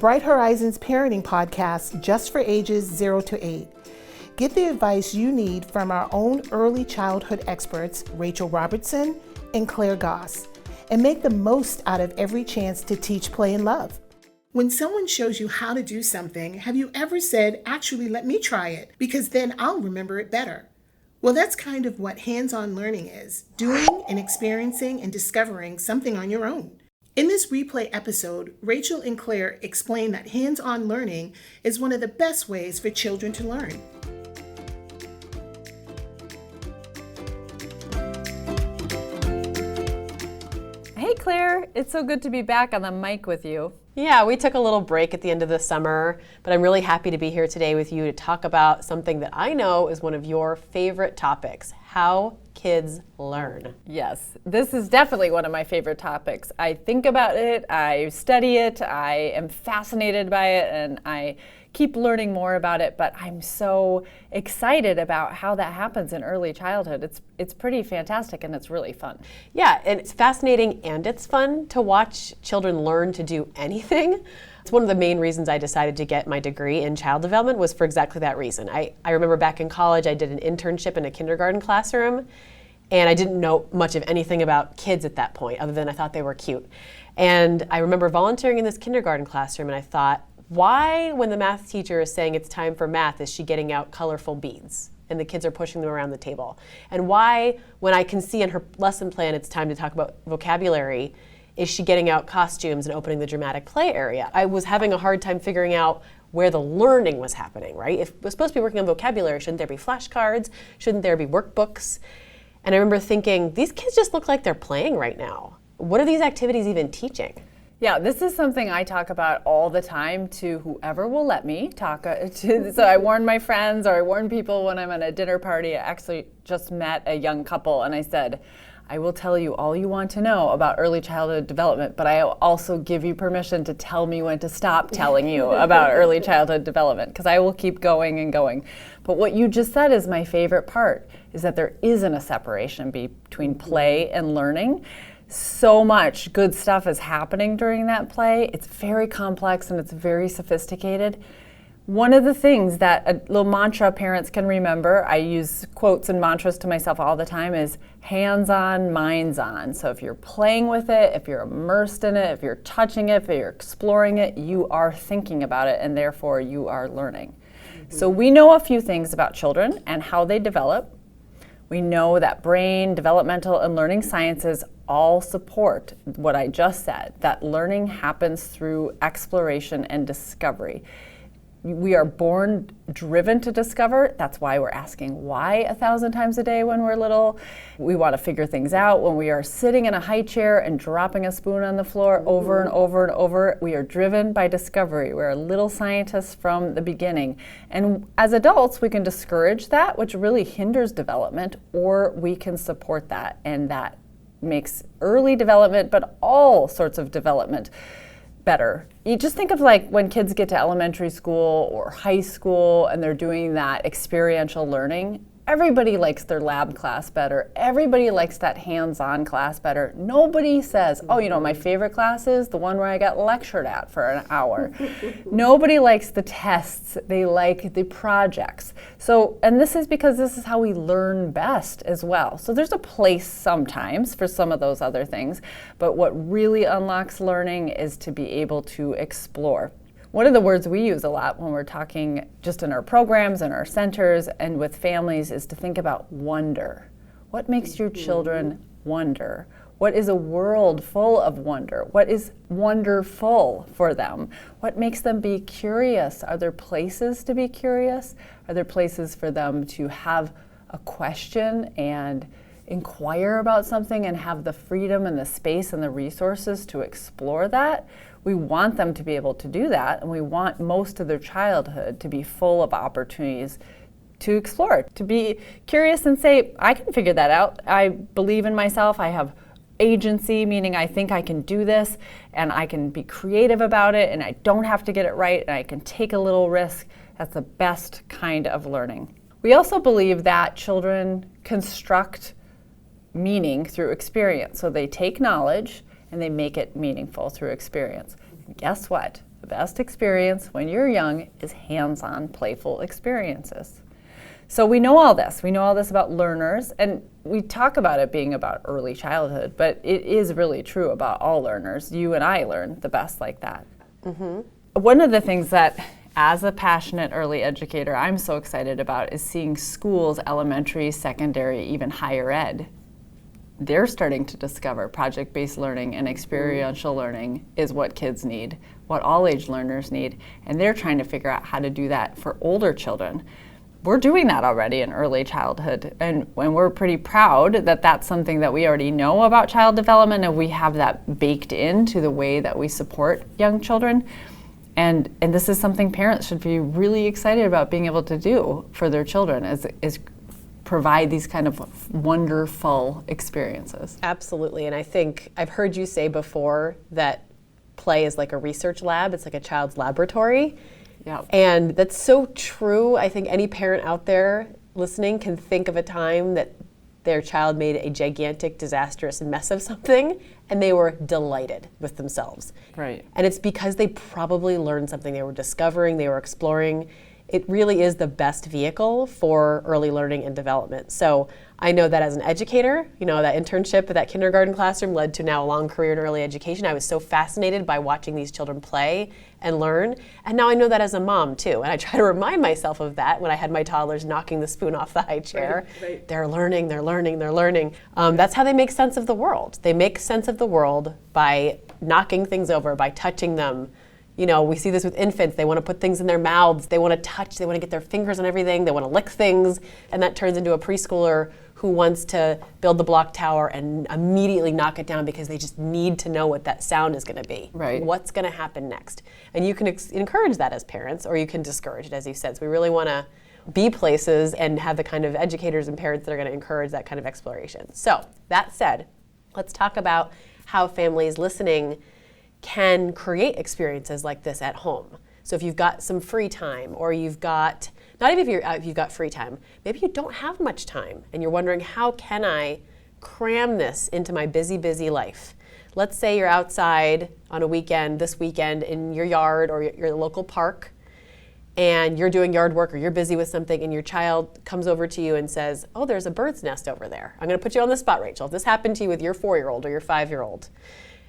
Bright Horizons parenting podcast just for ages 0 to 8. Get the advice you need from our own early childhood experts, Rachel Robertson and Claire Goss, and make the most out of every chance to teach, play, and love. When someone shows you how to do something, have you ever said, actually, let me try it, because then I'll remember it better? Well, that's kind of what hands-on learning is, doing and experiencing and discovering something on your own. In this replay episode, Rachel and Claire explain that hands-on learning is one of the best ways for children to learn. Hey Claire, it's so good to be back on the mic with you. Yeah, we took a little break at the end of the summer, but I'm really happy to be here today with you to talk about something that I know is one of your favorite topics, how kids learn. Yes, this is definitely one of my favorite topics. I think about it, I study it, I am fascinated by it, and I keep learning more about it, but I'm so excited about how that happens in early childhood. It's pretty fantastic and it's really fun. Yeah, and it's fascinating and it's fun to watch children learn to do anything. It's one of the main reasons I decided to get my degree in child development was for exactly that reason. I remember back in college I did an internship in a kindergarten classroom, and I didn't know much of anything about kids at that point other than I thought they were cute. And I remember volunteering in this kindergarten classroom and I thought, why, when the math teacher is saying it's time for math, is she getting out colorful beads and the kids are pushing them around the table? And why, when I can see in her lesson plan it's time to talk about vocabulary, is she getting out costumes and opening the dramatic play area? I was having a hard time figuring out where the learning was happening, right? If we're supposed to be working on vocabulary, shouldn't there be flashcards? Shouldn't there be workbooks? And I remember thinking, these kids just look like they're playing right now. What are these activities even teaching? Yeah, this is something I talk about all the time to whoever will let me talk to. So I warn my friends or I warn people when I'm at a dinner party. I actually just met a young couple and I said, I will tell you all you want to know about early childhood development, but I also give you permission to tell me when to stop telling you about early childhood development, because I will keep going and going. But what you just said is my favorite part, is that there isn't a separation between play and learning. So much good stuff is happening during that play. It's very complex and it's very sophisticated. One of the things that a little mantra parents can remember, I use quotes and mantras to myself all the time, is hands-on, minds-on. So if you're playing with it, if you're immersed in it, if you're touching it, if you're exploring it, you are thinking about it and therefore you are learning. So we know a few things about children and how they develop. We know that brain, developmental, and learning sciences all support what I just said, that learning happens through exploration and discovery. We are born driven to discover. That's why we're asking why 1,000 times a day when we're little. We want to figure things out. When we are sitting in a high chair and dropping a spoon on the floor over and over and over, we are driven by discovery. We're little scientists from the beginning. And as adults, we can discourage that, which really hinders development, or we can support that, and that makes early development, but all sorts of development, better. You just think of like when kids get to elementary school or high school and they're doing that experiential learning. Everybody likes their lab class better. Everybody likes that hands-on class better. Nobody says, oh, you know, my favorite class is the one where I got lectured at for an hour. Nobody likes the tests. They like the projects. So, and this is because this is how we learn best as well. So there's a place sometimes for some of those other things, but what really unlocks learning is to be able to explore. One of the words we use a lot when we're talking just in our programs and our centers and with families is to think about wonder. What makes your children wonder? What is a world full of wonder? What is wonderful for them? What makes them be curious? Are there places to be curious? Are there places for them to have a question and inquire about something and have the freedom and the space and the resources to explore that? We want them to be able to do that, and we want most of their childhood to be full of opportunities to explore, to be curious and say, I can figure that out. I believe in myself. I have agency, meaning I think I can do this, and I can be creative about it, and I don't have to get it right, and I can take a little risk. That's the best kind of learning. We also believe that children construct meaning through experience. So they take knowledge and they make it meaningful through experience. And guess what? The best experience when you're young is hands-on, playful experiences. So we know all this. We know all this about learners, and we talk about it being about early childhood, but it is really true about all learners. You and I learn the best like that. Mm-hmm. One of the things that, as a passionate early educator, I'm so excited about is seeing schools, elementary, secondary, even higher ed. They're starting to discover project-based learning and experiential learning is what kids need, what all age learners need, and they're trying to figure out how to do that for older children. We're doing that already in early childhood, and we're pretty proud that that's something that we already know about child development, and we have that baked into the way that we support young children. And this is something parents should be really excited about being able to do for their children, is provide these kind of wonderful experiences. Absolutely, and I think I've heard you say before that play is like a research lab. It's like a child's laboratory. Yeah. And that's so true. I think any parent out there listening can think of a time that their child made a gigantic, disastrous mess of something, and they were delighted with themselves. Right. And it's because they probably learned something. They were discovering, they were exploring. It really is the best vehicle for early learning and development. So I know that as an educator, that internship at that kindergarten classroom led to now a long career in early education. I was so fascinated by watching these children play and learn. And now I know that as a mom too. And I try to remind myself of that when I had my toddlers knocking the spoon off the high chair. Right. They're learning, they're learning, they're learning. That's how they make sense of the world. They make sense of the world by knocking things over, by touching them. We see this with infants. They want to put things in their mouths. They want to touch. They want to get their fingers on everything. They want to lick things. And that turns into a preschooler who wants to build the block tower and immediately knock it down because they just need to know what that sound is going to be. Right. What's going to happen next? And you can encourage that as parents, or you can discourage it, as you said. So we really want to be places and have the kind of educators and parents that are going to encourage that kind of exploration. So that said, let's talk about how families listening can create experiences like this at home. So if you've got some free time, or you've got, not even if you've got free time, maybe you don't have much time and you're wondering, how can I cram this into my busy, busy life? Let's say you're outside on a weekend, this weekend, in your yard or your local park, and you're doing yard work or you're busy with something, and your child comes over to you and says, oh, there's a bird's nest over there. I'm going to put you on the spot, Rachel. If this happened to you with your 4-year-old or your 5-year-old,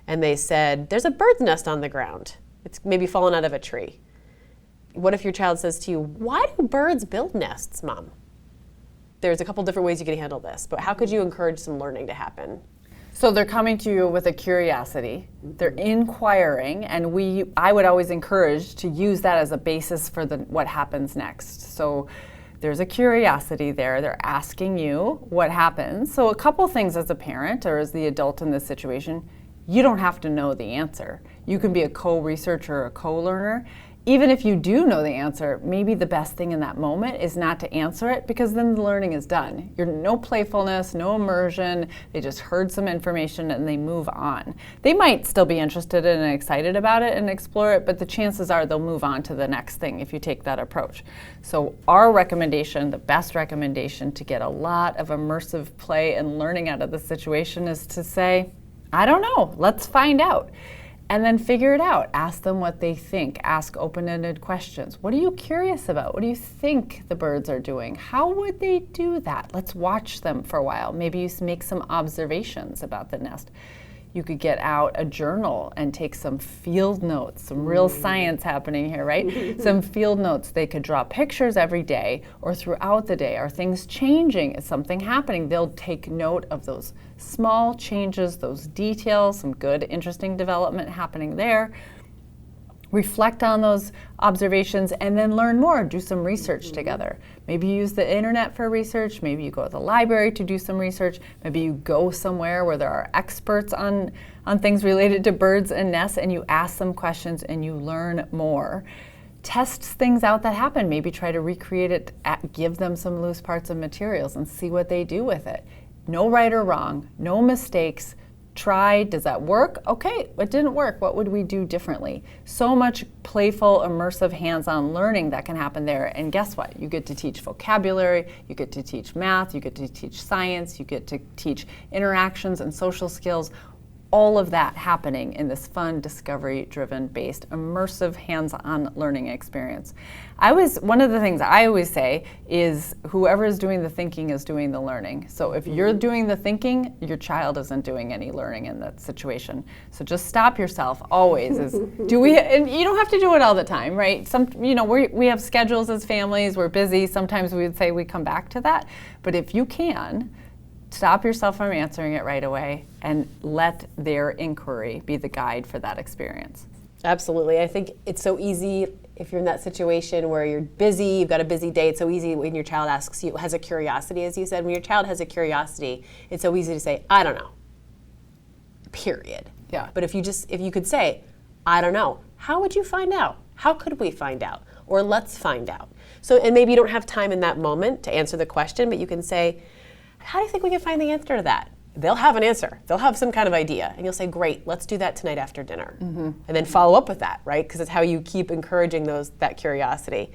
and they said, there's a bird's nest on the ground. It's maybe fallen out of a tree. What if your child says to you, why do birds build nests, Mom? There's a couple different ways you can handle this, but how could you encourage some learning to happen? So they're coming to you with a curiosity. They're inquiring, and I would always encourage to use that as a basis for what happens next. So there's a curiosity there. They're asking you what happens. So a couple things as a parent or as the adult in this situation, you don't have to know the answer. You can be a co-researcher or a co-learner. Even if you do know the answer, maybe the best thing in that moment is not to answer it, because then the learning is done. You're no playfulness, no immersion. They just heard some information and they move on. They might still be interested and excited about it and explore it, but the chances are they'll move on to the next thing if you take that approach. So our recommendation, the best recommendation to get a lot of immersive play and learning out of the situation, is to say, I don't know, let's find out. And then figure it out. Ask them what they think. Ask open-ended questions. What are you curious about? What do you think the birds are doing? How would they do that? Let's watch them for a while. Maybe you make some observations about the nest. You could get out a journal and take some field notes, some real science happening here, right? Some field notes. They could draw pictures every day or throughout the day. Are things changing? Is something happening? They'll take note of those small changes, those details, some good, interesting development happening there. Reflect on those observations and then learn more. Do some research together. Maybe you use the internet for research. Maybe you go to the library to do some research. Maybe you go somewhere where there are experts on things related to birds and nests, and you ask them questions and you learn more. Test things out that happen. Maybe try to recreate it, give them some loose parts of materials and see what they do with it. No right or wrong, no mistakes. Try, does that work? Okay, it didn't work. What would we do differently? So much playful, immersive, hands-on learning that can happen there. And guess what? You get to teach vocabulary, you get to teach math, you get to teach science, you get to teach interactions and social skills, all of that happening in this fun, discovery-driven based, immersive, hands-on learning experience. One of the things I always say is whoever is doing the thinking is doing the learning. So if you're doing the thinking, your child isn't doing any learning in that situation. So just stop yourself always. And you don't have to do it all the time, right? We have schedules as families, we're busy. Sometimes we would say we come back to that. But if you can, stop yourself from answering it right away and let their inquiry be the guide for that experience. Absolutely. I think it's so easy if you're in that situation where you're busy, you've got a busy day. It's so easy when your child has a curiosity, as you said. When your child has a curiosity, it's so easy to say, I don't know, period. Yeah. But if you could say, I don't know, how would you find out? How could we find out? Or let's find out. So, and maybe you don't have time in that moment to answer the question, but you can say, how do you think we can find the answer to that? They'll have an answer. They'll have some kind of idea. And you'll say, great, let's do that tonight after dinner. And then follow up with that, right? Because it's how you keep encouraging that curiosity.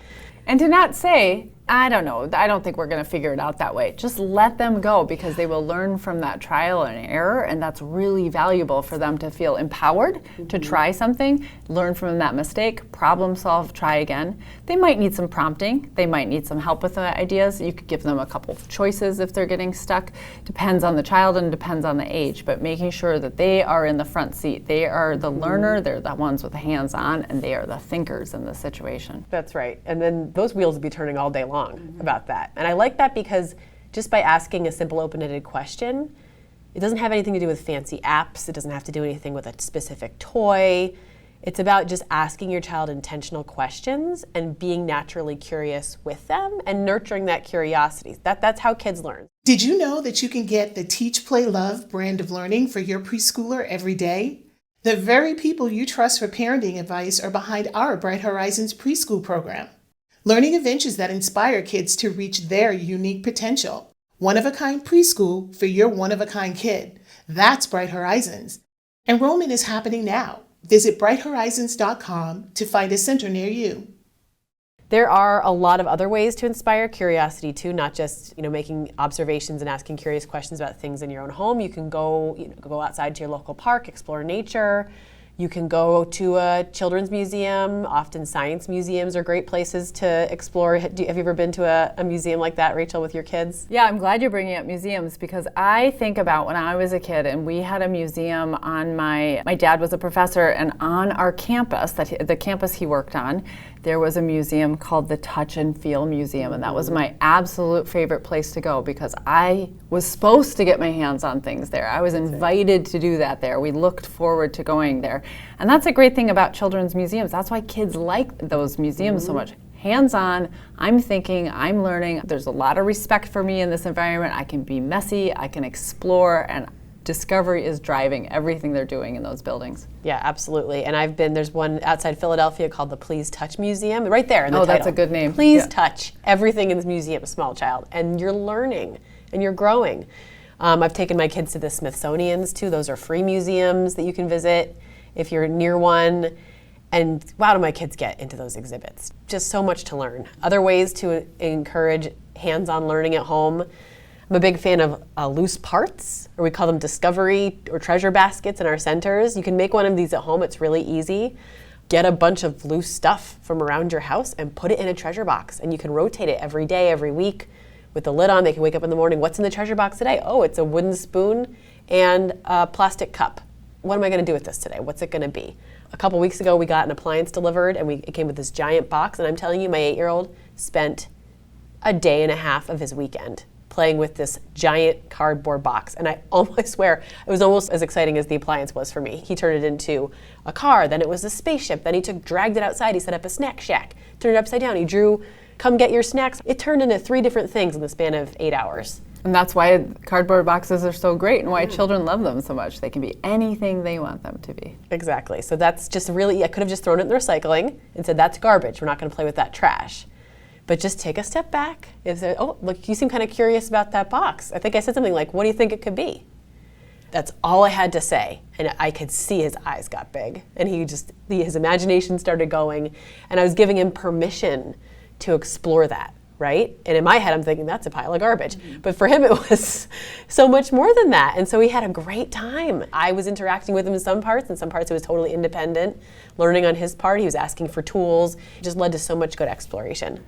And to not say, I don't know, I don't think we're going to figure it out that way. Just let them go, because they will learn from that trial and error, and that's really valuable for them to feel empowered to try something, learn from that mistake, problem solve, try again. They might need some prompting. They might need some help with the ideas. You could give them a couple of choices if they're getting stuck. Depends on the child and depends on the age, but making sure that they are in the front seat. They are the learner, they're the ones with the hands on, and they are the thinkers in the situation. That's right. And then those wheels will be turning all day long about that. And I like that because just by asking a simple open-ended question, it doesn't have anything to do with fancy apps. It doesn't have to do anything with a specific toy. It's about just asking your child intentional questions and being naturally curious with them and nurturing that curiosity. That's how kids learn. Did you know that you can get the Teach, Play, Love brand of learning for your preschooler every day? The very people you trust for parenting advice are behind our Bright Horizons preschool program. Learning adventures that inspire kids to reach their unique potential. One-of-a-kind preschool for your one-of-a-kind kid. That's Bright Horizons. Enrollment is happening now. Visit brighthorizons.com to find a center near you. There are a lot of other ways to inspire curiosity too, not just making observations and asking curious questions about things in your own home. You can go outside to your local park, explore nature. You can go to a children's museum. Often science museums are great places to explore. Have you ever been to a museum like that, Rachel, with your kids? Yeah, I'm glad you're bringing up museums, because I think about when I was a kid and we had a museum on my dad was a professor, and on our campus, the campus he worked on, there was a museum called the Touch and Feel Museum, and that was my absolute favorite place to go because I was supposed to get my hands on things there. I was invited to do that there. We looked forward to going there. And that's a great thing about children's museums. That's why kids like those museums so much. Hands-on, I'm thinking, I'm learning. There's a lot of respect for me in this environment. I can be messy, I can explore, and discovery is driving everything they're doing in those buildings. Yeah, absolutely. And there's one outside Philadelphia called the Please Touch Museum, right there in the title. Oh, that's a good name. Please touch everything in this museum, small child. And you're learning and you're growing. I've taken my kids to the Smithsonian's too. Those are free museums that you can visit if you're near one. And wow, do my kids get into those exhibits. Just so much to learn. Other ways to encourage hands-on learning at home. I'm a big fan of loose parts, or we call them discovery or treasure baskets in our centers. You can make one of these at home. It's really easy. Get a bunch of loose stuff from around your house and put it in a treasure box. And you can rotate it every day, every week with the lid on. They can wake up in the morning. What's in the treasure box today? Oh, it's a wooden spoon and a plastic cup. What am I going to do with this today? What's it going to be? A couple weeks ago, we got an appliance delivered, and it came with this giant box. And I'm telling you, my 8-year-old spent a day and a half of his weekend playing with this giant cardboard box. And I almost swear it was almost as exciting as the appliance was for me. He turned it into a car, then it was a spaceship, then he dragged it outside, he set up a snack shack, turned it upside down, he drew, come get your snacks. It turned into 3 different things in the span of 8 hours. And that's why cardboard boxes are so great and why children love them so much. They can be anything they want them to be. Exactly. So that's just really, I could have just thrown it in the recycling and said, that's garbage, we're not gonna play with that trash. But just take a step back and say, oh, look, you seem kind of curious about that box. I think I said something like, what do you think it could be? That's all I had to say. And I could see his eyes got big. And his imagination started going. And I was giving him permission to explore that right? And in my head, I'm thinking that's a pile of garbage. But for him, it was so much more than that. And so he had a great time. I was interacting with him in some parts, and some parts he was totally independent, learning on his part. He was asking for tools. It just led to so much good exploration.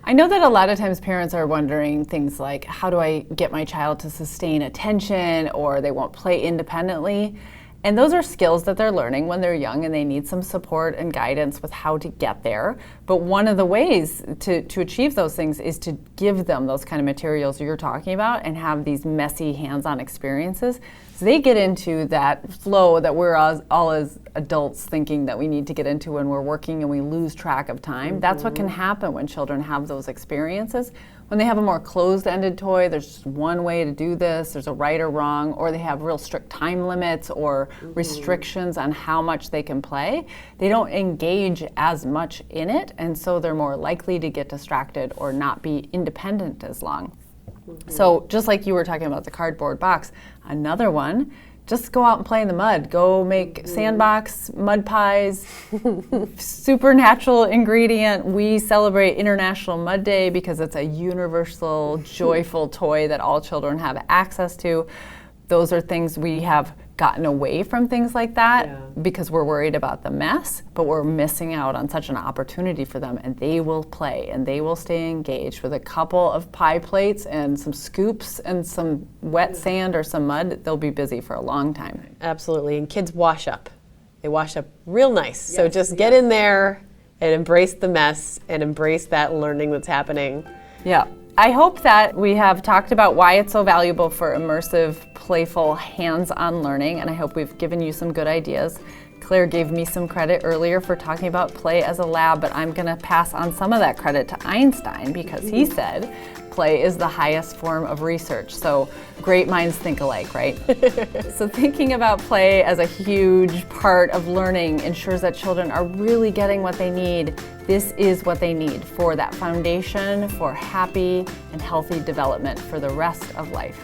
I know that a lot of times parents are wondering things like, how do I get my child to sustain attention, or they won't play independently? And those are skills that they're learning when they're young, and they need some support and guidance with how to get there. But one of the ways to achieve those things is to give them those kind of materials you're talking about and have these messy hands-on experiences. So they get into that flow that we're all as adults thinking that we need to get into when we're working and we lose track of time. That's what can happen when children have those experiences. When they have a more closed-ended toy, there's just one way to do this, there's a right or wrong, or they have real strict time limits or restrictions on how much they can play. They don't engage as much in it, and so they're more likely to get distracted or not be independent as long. So just like you were talking about the cardboard box, another one, just go out and play in the mud. Go make sandbox, mud pies, supernatural ingredient. We celebrate International Mud Day because it's a universal, joyful toy that all children have access to. Those are things we have gotten away from, things like that, because we're worried about the mess, but we're missing out on such an opportunity for them, and they will play and they will stay engaged with a couple of pie plates and some scoops and some wet sand or some mud. They'll be busy for a long time. Absolutely, and kids wash up. They wash up real nice. So just get in there and embrace the mess and embrace that learning that's happening. Yeah. I hope that we have talked about why it's so valuable for immersive, playful, hands-on learning, and I hope we've given you some good ideas. Claire gave me some credit earlier for talking about play as a lab, but I'm going to pass on some of that credit to Einstein because he said play is the highest form of research. So great minds think alike, right? So thinking about play as a huge part of learning ensures that children are really getting what they need. This is what they need for that foundation for happy and healthy development for the rest of life.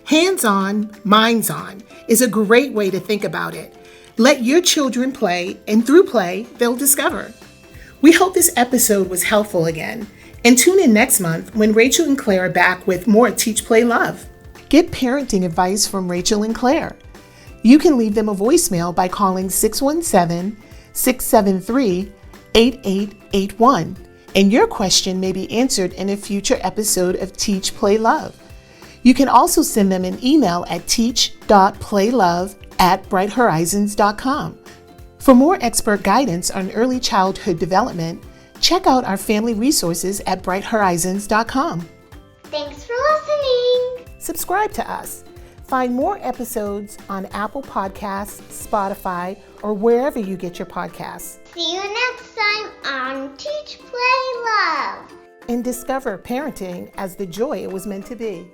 Hands-on, minds-on is a great way to think about it. Let your children play, and through play, they'll discover. We hope this episode was helpful again. And tune in next month when Rachel and Claire are back with more Teach, Play, Love. Get parenting advice from Rachel and Claire. You can leave them a voicemail by calling 617-673-8881, and your question may be answered in a future episode of Teach, Play, Love. You can also send them an email at teach.playlove@brighthorizons.com. For more expert guidance on early childhood development, check out our family resources at brighthorizons.com. Thanks for listening. Subscribe to us. Find more episodes on Apple Podcasts, Spotify, or wherever you get your podcasts. See you next time on Teach, Play, Love. And discover parenting as the joy it was meant to be.